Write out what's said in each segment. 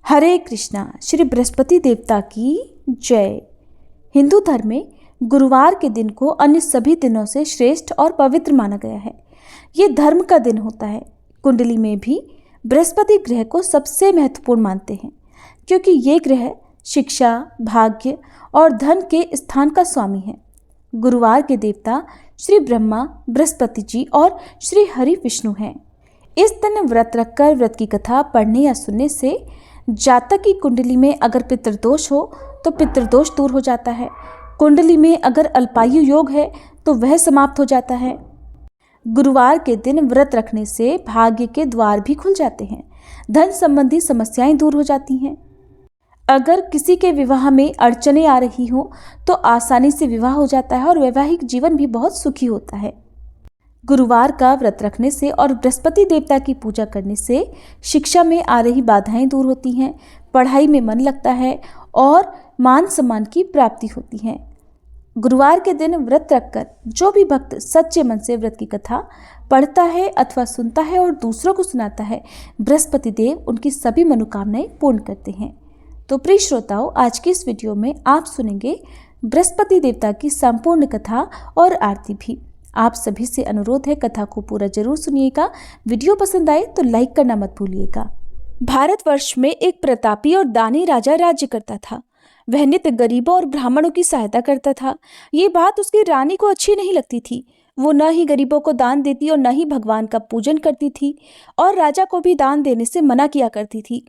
हरे कृष्णा। श्री बृहस्पति देवता की जय। हिंदू धर्म में गुरुवार के दिन को अन्य सभी दिनों से श्रेष्ठ और पवित्र माना गया है। ये धर्म का दिन होता है। कुंडली में भी बृहस्पति ग्रह को सबसे महत्वपूर्ण मानते हैं, क्योंकि ये ग्रह शिक्षा, भाग्य और धन के स्थान का स्वामी है। गुरुवार के देवता श्री ब्रह्मा, बृहस्पति जी और श्री हरि विष्णु हैं। इस दिन व्रत रखकर व्रत की कथा पढ़ने या सुनने से जातक की कुंडली में अगर पितृदोष हो तो पितृदोष दूर हो जाता है। कुंडली में अगर अल्पायु योग है तो वह समाप्त हो जाता है। गुरुवार के दिन व्रत रखने से भाग्य के द्वार भी खुल जाते हैं, धन संबंधी समस्याएं दूर हो जाती हैं। अगर किसी के विवाह में अड़चने आ रही हो तो आसानी से विवाह हो जाता है और वैवाहिक जीवन भी बहुत सुखी होता है। गुरुवार का व्रत रखने से और बृहस्पति देवता की पूजा करने से शिक्षा में आ रही बाधाएं दूर होती हैं, पढ़ाई में मन लगता है और मान सम्मान की प्राप्ति होती है। गुरुवार के दिन व्रत रखकर जो भी भक्त सच्चे मन से व्रत की कथा पढ़ता है अथवा सुनता है और दूसरों को सुनाता है, बृहस्पति देव उनकी सभी मनोकामनाएं पूर्ण करते हैं। तो प्रिय श्रोताओं, आज की इस वीडियो में आप सुनेंगे बृहस्पति देवता की संपूर्ण कथा और आरती भी। आप सभी से अनुरोध है, कथा को पूरा जरूर सुनिएगा। वीडियो पसंद आए तो लाइक करना मत भूलिएगा। भारतवर्ष में एक प्रतापी और दानी राजा राज्य करता था। वह नित्य गरीबों और ब्राह्मणों की सहायता करता था। ये बात उसकी रानी को अच्छी नहीं लगती थी। वो न ही गरीबों को दान देती और न ही भगवान का पूजन करती थी, और राजा को भी दान देने से मना किया करती थी।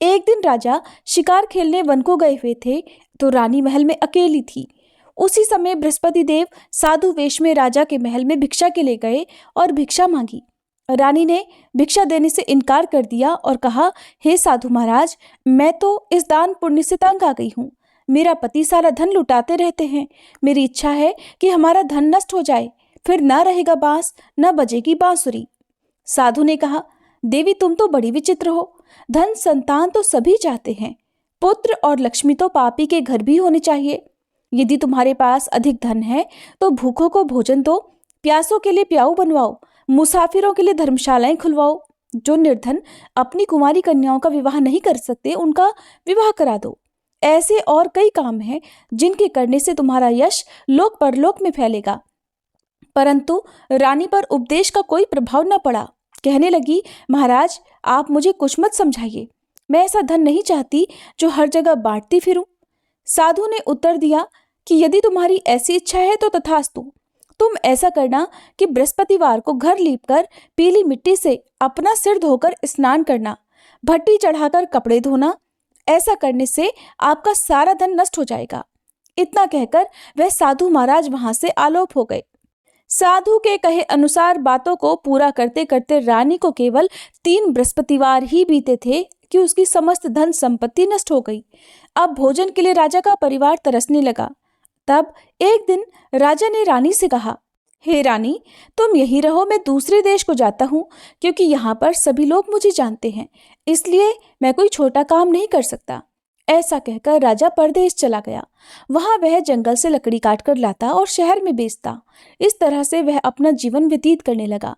एक दिन राजा शिकार खेलने वन को गए हुए थे तो रानी महल में अकेली थी। उसी समय बृहस्पति देव साधु वेश में राजा के महल में भिक्षा के लिए गए और भिक्षा मांगी। रानी ने भिक्षा देने से इनकार कर दिया और कहा, हे साधु महाराज, मैं तो इस दान पुण्य से तंग आ गई हूँ। मेरा पति सारा धन लुटाते रहते हैं। मेरी इच्छा है कि हमारा धन नष्ट हो जाए, फिर ना रहेगा बांस, न बजेगी बांसुरी। साधु ने कहा, देवी तुम तो बड़ी विचित्र हो। धन संतान तो सभी चाहते हैं, पुत्र और लक्ष्मी तो पापी के घर भी होने चाहिए। यदि तुम्हारे पास अधिक धन है तो भूखों को भोजन दो, प्यासों के लिए प्याऊ बनवाओ, मुसाफिरों के लिए धर्मशालाएं खुलवाओ। जो निर्धन अपनी कुंवारी कन्याओं का विवाह नहीं कर सकते, उनका विवाह करा दो। ऐसे और कई काम हैं जिनके करने से तुम्हारा यश लोक परलोक में फैलेगा। परंतु रानी पर उपदेश का कोई प्रभाव न पड़ा। कहने लगी, महाराज आप मुझे कुछ मत समझाइए। मैं ऐसा धन नहीं चाहती जो हर जगह बांटती फिरूं। साधु ने उत्तर दिया कि यदि तुम्हारी ऐसी इच्छा है तो तथास्तु। तुम ऐसा करना कि बृहस्पतिवार को घर लीपकर पीली मिट्टी से अपना सिर धोकर स्नान करना, भट्टी चढ़ाकर कपड़े धोना। ऐसा करने से आपका सारा धन नष्ट हो जाएगा। इतना कहकर वह साधु महाराज वहां से आलोप हो गए। साधु के कहे अनुसार बातों को पूरा करते करते रानी को केवल 3 बृहस्पतिवार ही बीते थे कि उसकी समस्त धन संपत्ति नष्ट हो गई। अब भोजन के लिए राजा का परिवार तरसने लगा। तब एक दिन राजा ने रानी से कहा, हे रानी, तुम यहीं रहो, मैं दूसरे देश को जाता हूँ, क्योंकि यहाँ पर सभी लोग मुझे जानते हैं, इसलिए मैं कोई छोटा काम नहीं कर सकता। ऐसा कहकर राजा परदेश चला गया। वहां वह जंगल से लकड़ी काट कर लाता और शहर में बेचता। इस तरह से वह अपना जीवन व्यतीत करने लगा।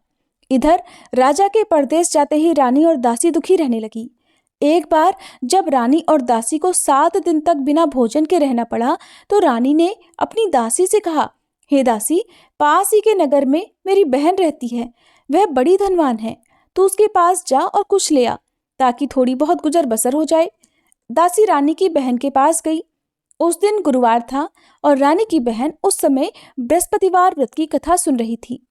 इधर राजा के परदेश जाते ही रानी और दासी दुखी रहने लगी। एक बार जब रानी और दासी को 7 दिन तक बिना भोजन के रहना पड़ा तो रानी ने अपनी दासी से कहा, हे दासी, पास ही के नगर में मेरी बहन रहती है, वह बड़ी धनवान है। तू उसके पास जा और कुछ ले आ, ताकि थोड़ी बहुत गुजर बसर हो जाए। दासी रानी की बहन के पास गई। उस दिन गुरुवार था और रानी की बहन उस समय बृहस्पतिवार व्रत की कथा सुन रही थी।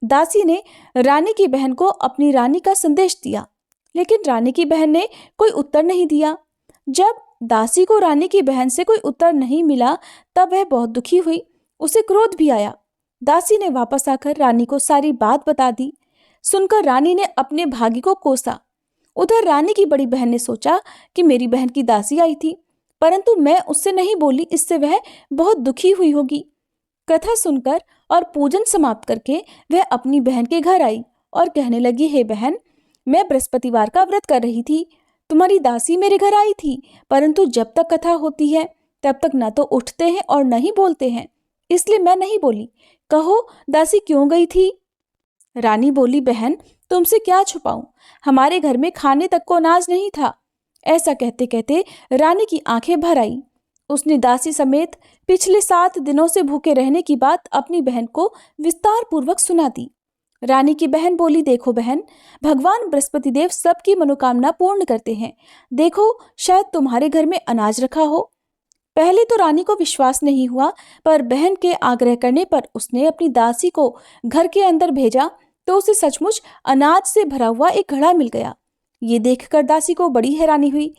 दासी ने रानी की बहन को अपनी रानी का संदेश दिया, लेकिन रानी की बहन ने कोई उत्तर नहीं दिया। जब दासी को रानी की बहन से कोई उत्तर नहीं मिला तब वह बहुत दुखी हुई। उसे क्रोध भी आया। दासी ने वापस आकर रानी को सारी बात बता दी। सुनकर रानी ने अपने भाग्य को कोसा। उधर रानी की बड़ी बहन ने सोचा कि मेरी बहन की दासी आई थी, परंतु मैं उससे नहीं बोली, इससे वह बहुत दुखी हुई होगी। कथा सुनकर और पूजन समाप्त करके वह अपनी बहन के घर आई और कहने लगी, हे बहन, मैं बृहस्पतिवार का व्रत कर रही थी। तुम्हारी दासी मेरे घर आई थी, परंतु जब तक कथा होती है तब तक न तो उठते हैं और न ही बोलते हैं, इसलिए मैं नहीं बोली। कहो दासी क्यों गई थी? रानी बोली, बहन तुमसे क्या छुपाऊं, हमारे घर में खाने तक को अनाज नहीं था। ऐसा कहते कहते रानी की आंखें भर आई। उसने दासी समेत पिछले 7 दिनों से भूखे रहने की बात अपनी बहन को विस्तार पूर्वक सुना दी। रानी की बहन बोली, देखो बहन, भगवान बृहस्पति देव सबकी मनोकामना पूर्ण करते हैं। देखो, शायद तुम्हारे घर में अनाज रखा हो। पहले तो रानी को विश्वास नहीं हुआ, पर बहन के आग्रह करने पर उसने अपनी दासी को घर के अंदर भेजा तो उसे सचमुच अनाज से भरा हुआ एक घड़ा मिल गया। ये देखकर दासी को बड़ी हैरानी हुई।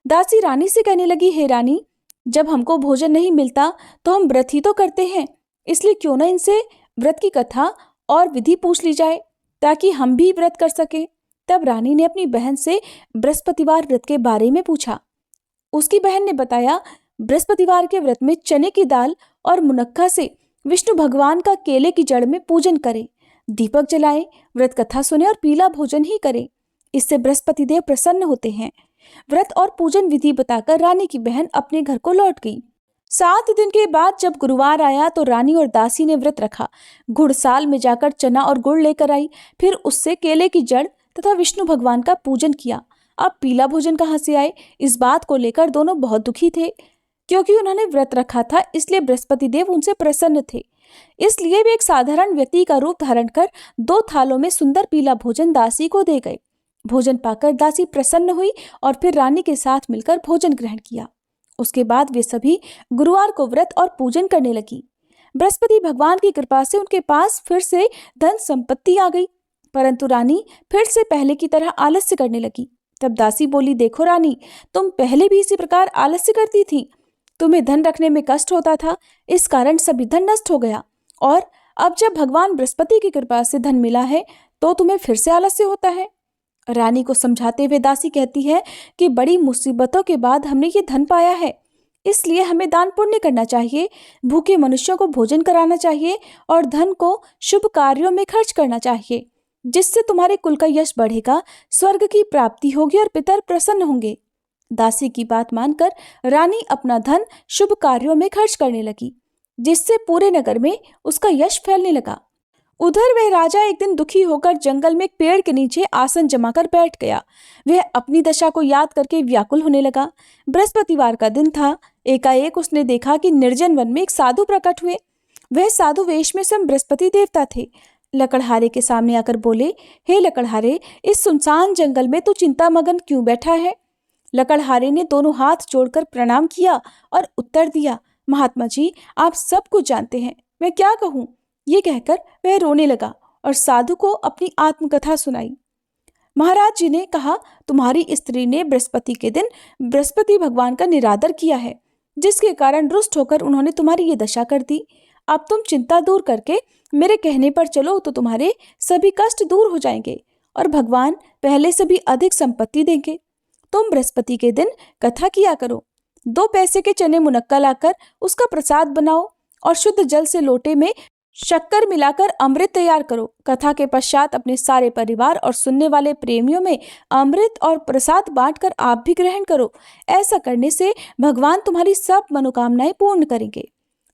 दासी रानी से कहने लगी, हे रानी, जब हमको भोजन नहीं मिलता तो हम व्रत ही तो करते हैं, इसलिए क्यों ना इनसे व्रत की कथा और विधि पूछ ली जाए ताकि हम भी व्रत कर सके। तब रानी ने अपनी बहन से बृहस्पतिवार व्रत के बारे में पूछा। उसकी बहन ने बताया, बृहस्पतिवार के व्रत में चने की दाल और मुनक्का से विष्णु भगवान का केले की जड़ में पूजन करें, दीपक जलाएं, व्रत कथा सुने और पीला भोजन ही करें। इससे बृहस्पति देव प्रसन्न होते हैं। व्रत और पूजन विधि बताकर रानी की बहन अपने घर को लौट गई। 7 दिन के बाद जब गुरुवार आया तो रानी और दासी ने व्रत रखा। घुड़साल में जाकर चना और गुड़ लेकर आई, फिर उससे केले की जड़ तथा विष्णु भगवान का पूजन किया। अब पीला भोजन कहाँ से आए, इस बात को लेकर दोनों बहुत दुखी थे। क्योंकि उन्होंने व्रत रखा था, इसलिए बृहस्पति देव उनसे प्रसन्न थे। इसलिए वे एक साधारण व्यक्ति का रूप धारण कर 2 थालों में सुंदर पीला भोजन दासी को दे गए। भोजन पाकर दासी प्रसन्न हुई और फिर रानी के साथ मिलकर भोजन ग्रहण किया। उसके बाद वे सभी गुरुवार को व्रत और पूजन करने लगी। बृहस्पति भगवान की कृपा से उनके पास फिर से धन संपत्ति आ गई, परंतु रानी फिर से पहले की तरह आलस्य करने लगी। तब दासी बोली, देखो रानी, तुम पहले भी इसी प्रकार आलस्य करती थी। तुम्हें धन रखने में कष्ट होता था, इस कारण सभी धन नष्ट हो गया, और अब जब भगवान बृहस्पति की कृपा से धन मिला है तो तुम्हें फिर से आलस्य होता है। रानी को समझाते हुए दासी कहती है कि बड़ी मुसीबतों के बाद हमने ये धन पाया है, इसलिए हमें दान पुण्य करना चाहिए, भूखे मनुष्यों को भोजन कराना चाहिए और धन को शुभ कार्यों में खर्च करना चाहिए, जिससे तुम्हारे कुल का यश बढ़ेगा, स्वर्ग की प्राप्ति होगी और पितर प्रसन्न होंगे। दासी की बात मानकर रानी अपना धन शुभ कार्यों में खर्च करने लगी, जिससे पूरे नगर में उसका यश फैलने लगा। उधर वह राजा एक दिन दुखी होकर जंगल में एक पेड़ के नीचे आसन जमाकर बैठ गया। वह अपनी दशा को याद करके व्याकुल होने लगा। बृहस्पतिवार का दिन था। एकाएक उसने देखा कि निर्जन वन में एक साधु प्रकट हुए। वह साधु वेश में स्वयं बृहस्पति देवता थे। लकड़हारे के सामने आकर बोले, हे लकड़हारे, इस सुनसान जंगल में तू चिंतामग्न क्यों बैठा है? लकड़हारे ने दोनों हाथ जोड़कर प्रणाम किया और उत्तर दिया, महात्मा जी, आप सब कुछ जानते हैं, मैं क्या कहूँ? ये कहकर वह रोने लगा और साधु को अपनी आत्मकथा सुनाई। महाराज जी ने कहा, तुम्हारी स्त्री ने बृहस्पति के दिन बृहस्पति भगवान का निरादर किया है, जिसके कारण रुष्ट होकर उन्होंने तुम्हारी ये दशा कर दी। अब तुम चिंता दूर करके मेरे कहने पर चलो तो तुम्हारे सभी कष्ट दूर हो जाएंगे और भगवान पहले से भी अधिक संपत्ति देंगे। तुम बृहस्पति के दिन कथा किया करो। 2 पैसे के चने मुनक्का लाकर उसका प्रसाद बनाओ और शुद्ध जल से लोटे में शक्कर मिलाकर अमृत तैयार करो। कथा के पश्चात अपने सारे परिवार और सुनने वाले प्रेमियों में अमृत और प्रसाद बांटकर आप भी ग्रहण करो। ऐसा करने से भगवान तुम्हारी सब मनोकामनाएं पूर्ण करेंगे।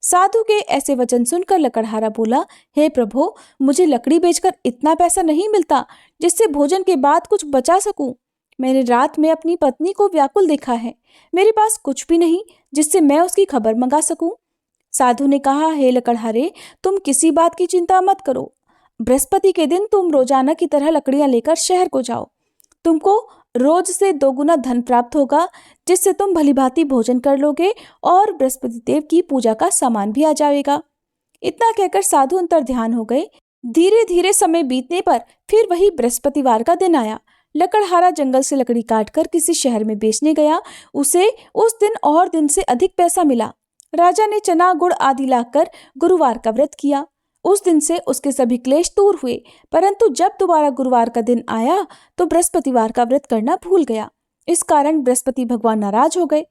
साधु के ऐसे वचन सुनकर लकड़हारा बोला, हे प्रभु, मुझे लकड़ी बेचकर इतना पैसा नहीं मिलता जिससे भोजन के बाद कुछ बचा सकूं। मैंने रात में अपनी पत्नी को व्याकुल देखा है। मेरे पास कुछ भी नहीं जिससे मैं उसकी खबर मंगा सकूं। साधु ने कहा, हे लकड़हारे, तुम किसी बात की चिंता मत करो। बृहस्पति के दिन तुम रोजाना की तरह लकड़ियां लेकर शहर को जाओ। तुमको रोज से 2 गुना धन प्राप्त होगा, जिससे तुम भलीभांति भोजन कर लोगे और बृहस्पति देव की पूजा का सामान भी आ जाएगा। इतना कहकर साधु अंतर ध्यान हो गए। धीरे धीरे समय बीतने पर फिर वही बृहस्पतिवार का दिन आया। लकड़हारा जंगल से लकड़ी काटकर किसी शहर में बेचने गया। उसे उस दिन और दिन से अधिक पैसा मिला। राजा ने चना गुड़ आदि लाकर गुरुवार का व्रत किया। उस दिन से उसके सभी क्लेश दूर हुए, परंतु जब दोबारा गुरुवार का दिन आया तो बृहस्पतिवार का व्रत करना भूल गया। इस कारण बृहस्पति भगवान नाराज हो गए।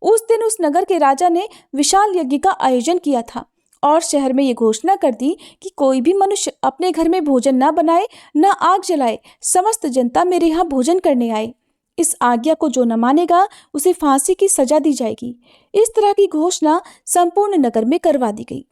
उस दिन उस नगर के राजा ने विशाल यज्ञ का आयोजन किया था और शहर में ये घोषणा कर दी कि कोई भी मनुष्य अपने घर में भोजन न बनाए, न आग जलाए। समस्त जनता मेरे यहाँ भोजन करने आए। इस आज्ञा को जो न मानेगा उसे फांसी की सजा दी जाएगी। इस तरह की घोषणा संपूर्ण नगर में करवा दी गई।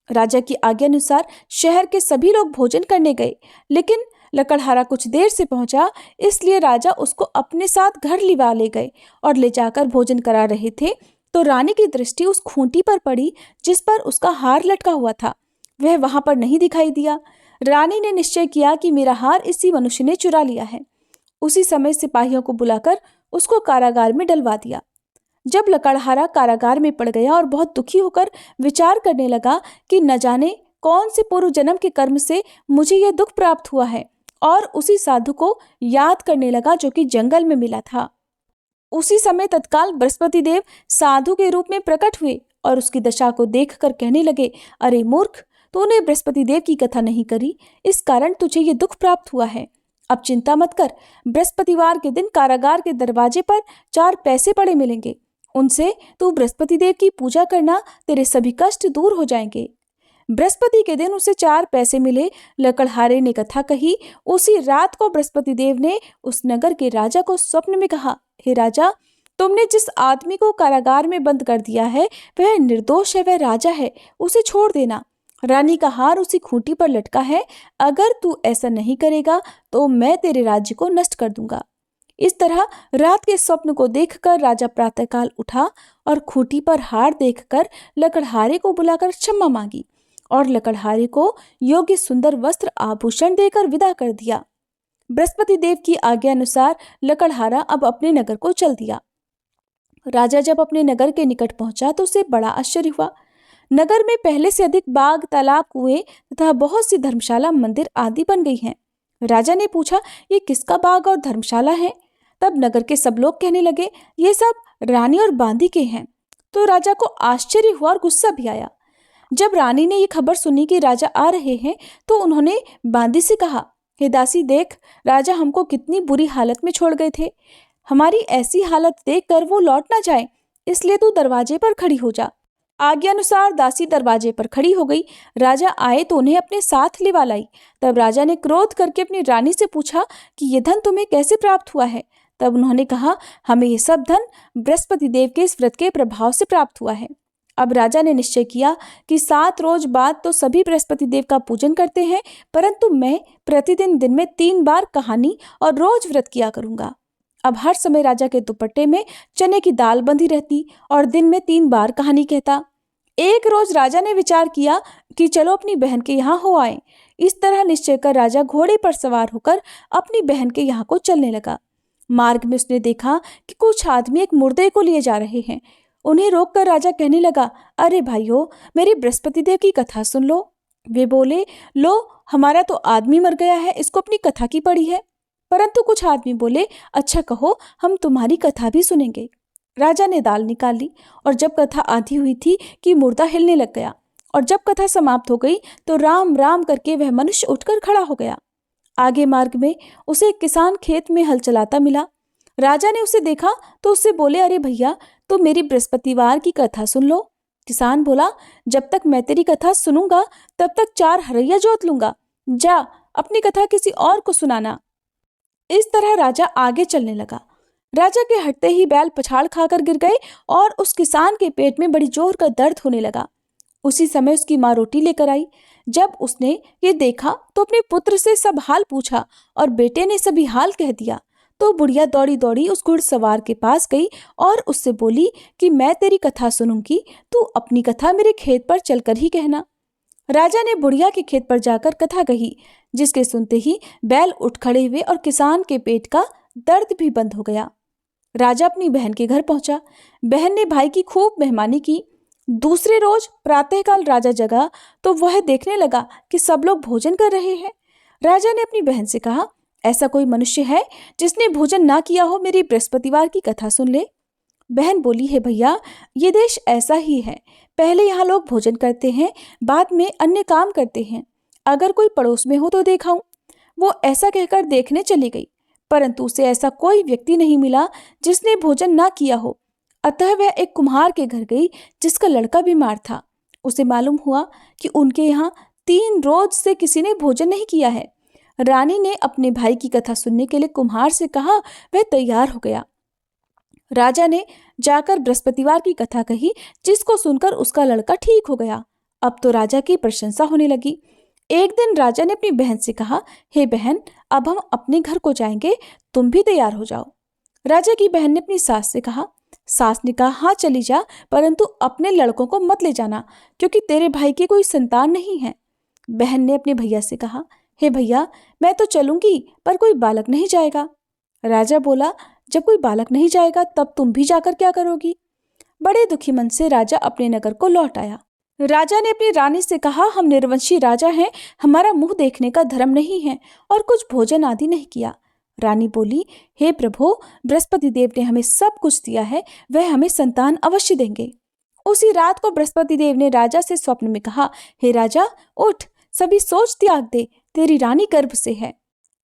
राजा की आज्ञा अनुसार शहर के सभी लोग भोजन करने गए, लेकिन लकड़हारा कुछ देर से पहुंचा, इसलिए राजा उसको अपने साथ घर लिवा ले गए और ले जाकर भोजन करा रहे थे तो रानी की दृष्टि उस खूंटी पर पड़ी जिस पर उसका हार लटका हुआ था। वह वहां पर नहीं दिखाई दिया। रानी ने निश्चय किया कि मेरा हार इसी मनुष्य ने चुरा लिया है। उसी समय सिपाहियों को बुलाकर उसको कारागार में डलवा दिया। जब लकड़हारा कारागार में पड़ गया और बहुत दुखी होकर विचार करने लगा कि न जाने कौन से पूर्व जन्म के कर्म से मुझे यह दुख प्राप्त हुआ है, और उसी साधु को याद करने लगा जो कि जंगल में मिला था। उसी समय तत्काल बृहस्पति देव साधु के रूप में प्रकट हुए और उसकी दशा को देखकर कहने लगे, अरे मूर्ख, तूने बृहस्पति देव की कथा नहीं करी, इस कारण तुझे ये दुख प्राप्त हुआ है। अब चिंता मत कर, बृहस्पतिवार के दिन कारागार के दरवाजे पर 4 पैसे पड़े मिलेंगे, उनसे तू बृहस्पति देव की पूजा करना, तेरे सभी कष्ट दूर हो जाएंगे। बृहस्पति के दिन उसे 4 पैसे मिले। लकड़हारे ने कथा कही। उसी रात को बृहस्पति देव ने उस नगर के राजा को स्वप्न में कहा, हे राजा, तुमने जिस आदमी को कारागार में बंद कर दिया है वह निर्दोष है, वह राजा है, उसे छोड़ देना। रानी का हार उसी खूंटी पर लटका है, अगर तू ऐसा नहीं करेगा तो मैं तेरे राज्य को नष्ट कर दूंगा। इस तरह रात के स्वप्न को देखकर राजा प्रातःकाल उठा और खूंटी पर हार देखकर लकड़हारे को बुलाकर क्षमा मांगी और लकड़हारे को योग्य सुंदर वस्त्र आभूषण देकर विदा कर दिया। बृहस्पति देव की आज्ञा अनुसार लकड़हारा अब अपने नगर को चल दिया। राजा जब अपने नगर के निकट पहुंचा तो उसे बड़ा आश्चर्य हुआ। नगर में पहले से अधिक बाग, तालाब, कुएं तथा बहुत सी धर्मशाला, मंदिर आदि बन गई हैं। राजा ने पूछा, ये किसका बाग और धर्मशाला है? तब नगर के सब लोग कहने लगे, ये सब रानी और बांदी के हैं। तो राजा को आश्चर्य हुआ और गुस्सा भी आया। जब रानी ने ये खबर सुनी कि राजा आ रहे हैं तो उन्होंने बांदी से कहा, हे दासी, देख, राजा हमको कितनी बुरी हालत में छोड़ गए थे। हमारी ऐसी हालत देखकर वो लौट ना जाए, इसलिए तू दरवाजे पर खड़ी हो जा। आज्ञा अनुसार दासी दरवाजे पर खड़ी हो गई। राजा आए तो उन्हें अपने साथ लिवा लाई। तब राजा ने क्रोध करके अपनी रानी से पूछा कि ये धन तुम्हें कैसे प्राप्त हुआ है? तब उन्होंने कहा, हमें ये सब धन बृहस्पति देव के इस व्रत के प्रभाव से प्राप्त हुआ है। अब राजा ने निश्चय किया कि 7 रोज बाद तो सभी बृहस्पति देव का पूजन करते हैं, परंतु मैं प्रतिदिन दिन में 3 बार कहानी और रोज व्रत किया करूंगा। अब हर समय राजा के दुपट्टे में चने की दाल बंधी रहती और दिन में 3 बार कहानी कहता। एक रोज राजा ने विचार किया कि चलो अपनी बहन के यहाँ हो आए। इस तरह निश्चय कर राजा घोड़े पर सवार होकर अपनी बहन के यहाँ को चलने लगा। मार्ग में उसने देखा कि कुछ आदमी एक मुर्दे को लिए जा रहे हैं। उन्हें रोककर राजा कहने लगा, अरे भाइयों, मेरी बृहस्पति देव की कथा सुन लो। वे बोले, लो, हमारा तो आदमी मर गया है, इसको अपनी कथा की पड़ी है। परंतु कुछ आदमी बोले, अच्छा कहो, हम तुम्हारी कथा भी सुनेंगे। राजा ने दाल निकाल ली और जब कथा आधी हुई थी कि मुर्दा हिलने लग गया, और जब कथा समाप्त हो गई तो राम राम करके वह मनुष्य उठकर खड़ा हो गया। आगे मार्ग में उसे एक किसान खेत में हल चलाता मिला। राजा ने उसे देखा तो उससे बोले, अरे भैया, तो मेरी बृहस्पतिवार की कथा सुन लो। किसान बोला, जब तक मैं तेरी कथा सुनूंगा तब तक 4 हरैया जोत लूंगा। जा, अपनी कथा किसी और को सुनाना। इस तरह राजा आगे चलने लगा। राजा के हटते ही बैल पछाड़ खाकर गिर गए और उस किसान के पेट में बड़ी जोर का दर्द होने लगा। उसी समय उसकी माँ रोटी लेकर आई। जब उसने ये देखा तो अपने पुत्र से सब हाल पूछा और बेटे ने सभी हाल कह दिया। तो बुढ़िया दौड़ी दौड़ी उस घुड़सवार के पास गई और उससे बोली कि मैं तेरी कथा सुनूंगी, तू अपनी कथा मेरे खेत पर चलकर ही कहना। राजा ने बुढ़िया के खेत पर जाकर कथा कही, जिसके सुनते ही बैल उठ खड़े हुए और किसान के पेट का दर्द भी बंद हो गया। राजा अपनी बहन के घर पहुंचा। बहन ने भाई की खूब मेहमानी की। दूसरे रोज प्रातःकाल राजा जगा तो वह देखने लगा कि सब लोग भोजन कर रहे हैं। राजा ने अपनी बहन से कहा, ऐसा कोई मनुष्य है जिसने भोजन ना किया हो? मेरी बृहस्पतिवार की कथा सुन ले। बहन बोली, है भैया, ये देश ऐसा ही है। पहले यहाँ लोग भोजन करते हैं, बाद में अन्य काम करते हैं। अगर कोई पड़ोस में हो तो दिखाऊं। वो ऐसा कहकर देखने चली गई, परंतु उसे ऐसा कोई व्यक्ति नहीं मिला जिसने भोजन ना किया हो। अतः वह एक कुम्हार के घर गई जिसका लड़का बीमार था। उसे मालूम हुआ कि उनके यहाँ 3 रोज से किसी ने भोजन नहीं किया है। रानी ने अपने भाई की कथा सुनने के लिए कुम्हार से कहा। वह तैयार हो गया। राजा ने जाकर बृहस्पतिवार की कथा कही, जिसको सुनकर उसका लड़का ठीक हो गया। अब तो राजा की प्रशंसा होने लगी। एक दिन राजा ने अपनी बहन से कहा, हे बहन, अब हम अपने घर को जाएंगे, तुम भी तैयार हो जाओ। राजा की बहन ने अपनी सास से कहा। सास ने कहा, हाँ चली जा, परंतु अपने लड़कों को मत ले जाना, क्योंकि तेरे भाई की कोई संतान नहीं है। बहन ने अपने भैया से कहा, हे भैया, मैं तो चलूंगी, पर कोई बालक नहीं जाएगा। राजा बोला, जब कोई बालक नहीं जाएगा तब तुम भी जाकर क्या करोगी? बड़े दुखी मन से राजा अपने नगर को लौट आया। राजा ने अपनी रानी से कहा, हम निर्वंशी राजा हैं, हमारा मुंह देखने का धर्म नहीं है और कुछ भोजन आदि नहीं किया। रानी बोली, हे प्रभु, बृहस्पति देव ने हमें सब कुछ दिया है, वह हमें संतान अवश्य देंगे। उसी रात को बृहस्पति देव ने राजा से स्वप्न में कहा, हे राजा, उठ, सभी सोच त्याग दे, तेरी रानी गर्भ से है।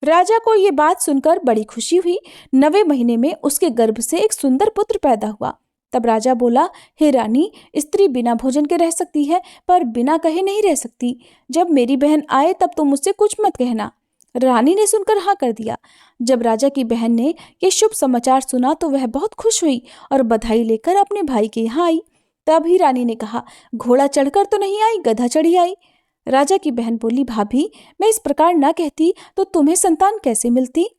राजा को ये बात सुनकर बड़ी खुशी हुई। 9वें महीने में उसके गर्भ से एक सुंदर पुत्र पैदा हुआ। तब राजा बोला, हे रानी, स्त्री बिना भोजन के रह सकती है, पर बिना कहे नहीं रह सकती। जब मेरी बहन आए तब तुम मुझसे कुछ मत कहना। रानी ने सुनकर हाँ कर दिया। जब राजा की बहन ने ये शुभ समाचार सुना तो वह बहुत खुश हुई और बधाई लेकर अपने भाई के यहाँ आई। तभी रानी ने कहा, घोड़ा चढ़कर तो नहीं आई, गधा चढ़ी आई। राजा की बहन बोली, भाभी, मैं इस प्रकार ना कहती तो तुम्हें संतान कैसे मिलती?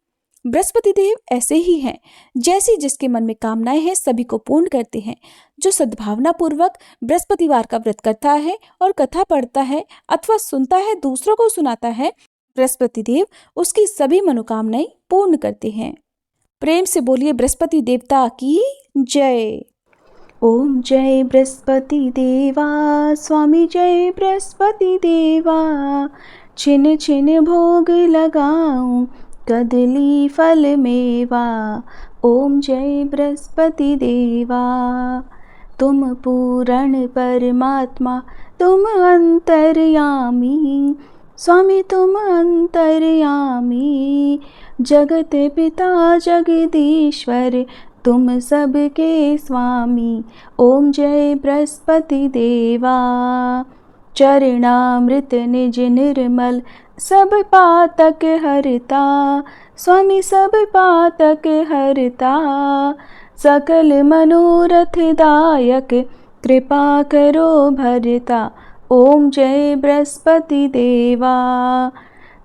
बृहस्पति देव ऐसे ही हैं, जैसी जिसके मन में कामनाएं हैं सभी को पूर्ण करते हैं। जो सद्भावना पूर्वक बृहस्पतिवार का व्रत करता है और कथा पढ़ता है अथवा सुनता है, दूसरों को सुनाता है, बृहस्पति देव उसकी सभी मनोकामनाएं पूर्ण करते हैं। प्रेम से बोलिए बृहस्पति देवता की जय। ओम जय बृहस्पति देवा, स्वामी जय बृहस्पति देवा। छिन छिन भोग लगाऊं, कदली फल मेवा। ओम जय बृहस्पति देवा। तुम पूर्ण परमात्मा, तुम अंतर्यामी, स्वामी तुम अंतर्यामी। जगत पिता जगदीश्वर, तुम सबके स्वामी। ओम जय बृहस्पति देवा। चरणामृत निज निर्मल, सब पातक हरता, स्वामी सब पातक हरता। सकल मनोरथ दायक, कृपा करो भरता। ओम जय बृहस्पति देवा।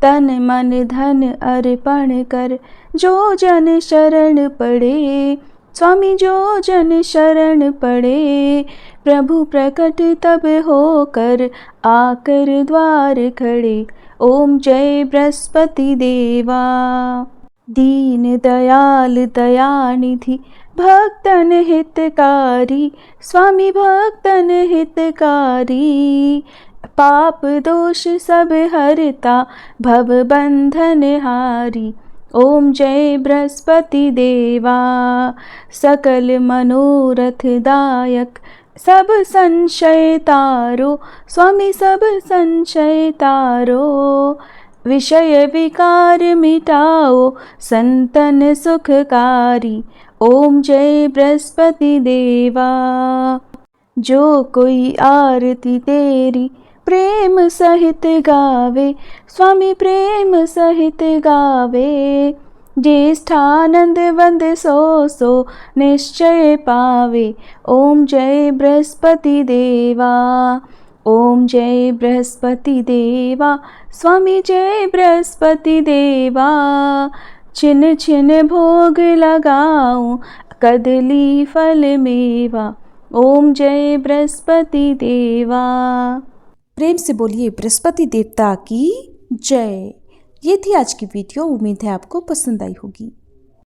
तन मन धन अर्पण कर, जो जन शरण पड़े, स्वामी जो जन शरण पड़े। प्रभु प्रकट तब होकर, आकर द्वार खड़े। ओम जय बृहस्पति देवा। दीन दयाल दयानिधि, भक्तन हितकारी, स्वामी भक्तन हितकारी। पाप दोष सब हरता, भव बंधन हारी। ओम जय बृहस्पति देवा। सकल मनोरथ दायक, सब संशय तारो, स्वामी सब संशय तारो। विषय विकार मिटाओ, संतन सुखकारी। ओम जय बृहस्पति देवा। जो कोई आरती तेरी प्रेम सहित गावे, स्वामी प्रेम सहित गावे। ज्येष्ठानंद वंद सो सो निश्चय पावे। ओम जय बृहस्पति देवा। ओम जय बृहस्पति देवा, स्वामी जय बृहस्पति देवा। छिन छिन भोग लगाऊं, कदली फल मेवा। ओम जय बृहस्पति देवा। प्रेम से बोलिए बृहस्पति देवता की जय। ये थी आज की वीडियो, उम्मीद है आपको पसंद आई होगी।